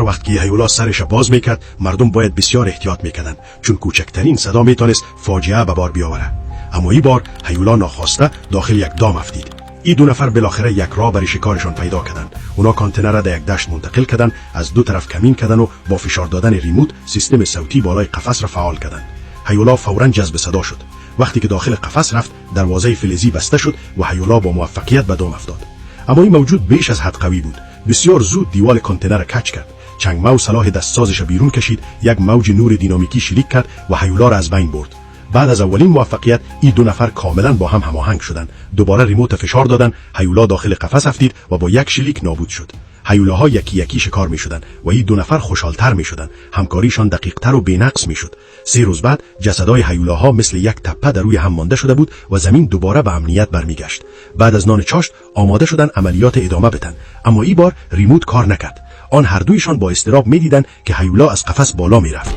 هر وقت که هیولا سرش باز میکرد مردم باید بسیار احتیاط میکردند، چون کوچکترین صدا میتونست فاجعه به بار بیاوره. اما این بار هیولا ناخواسته داخل یک دام افتید. این دو نفر بالاخره یک راه برای شکارشان پیدا کردند. اونا کانتینر را در یک دشت منتقل کردند، از دو طرف کمین کردند و با فشار دادن ریموت سیستم صوتی بالای قفس را فعال کردند. هیولا فوراً جذب صدا شد. وقتی که داخل قفس رفت، دروازه فلزی بسته شد و هیولا با موفقیت به دام افتاد. اما این موجود بیش از حد قوی بود. بسیار زود دیوال کانتینر را کج کرد. چنگمه و سلاح دستسازش بیرون کشید، یک موج نور دینامیکی شلیک کرد و هیولا را از بین برد. بعد از اولین موفقیت این دو نفر کاملا با هم هماهنگ شدند. دوباره ریموت فشار دادند. هیولا داخل قفس افتید و با یک شلیک نابود شد. هیولاها یکی یکی شکار می‌شدند و این دو نفر خوشحال‌تر می‌شدند. همکاریشان دقیق‌تر و بی‌نقص می‌شد. 3 روز بعد جسدهای هیولاها مثل یک تپه در روی هم مانده شده بود و زمین دوباره به امنیت برمیگشت. بعد از نان چاشت آماده شدند عملیات ادامه بدن، اما این بار ریموت کار نکرد. آن هر دویشان با اضطراب می‌دیدند که هیولا از قفس بالا می‌رفت.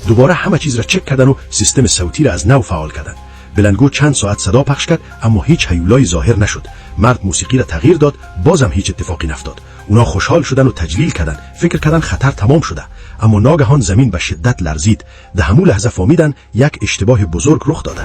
دوباره همه چیز را چک کردن و سیستم صوتی را از نو فعال کردن. بلندگو چند ساعت صدا پخش کرد، اما هیچ هیولایی ظاهر نشد. مرد موسیقی را تغییر داد، بازم هیچ اتفاقی نفتاد. اونا خوشحال شدن و تجلیل کردن، فکر کردن خطر تمام شده. اما ناگهان زمین به شدت لرزید. در همون لحظه فهمیدن یک اشتباه بزرگ رخ داده.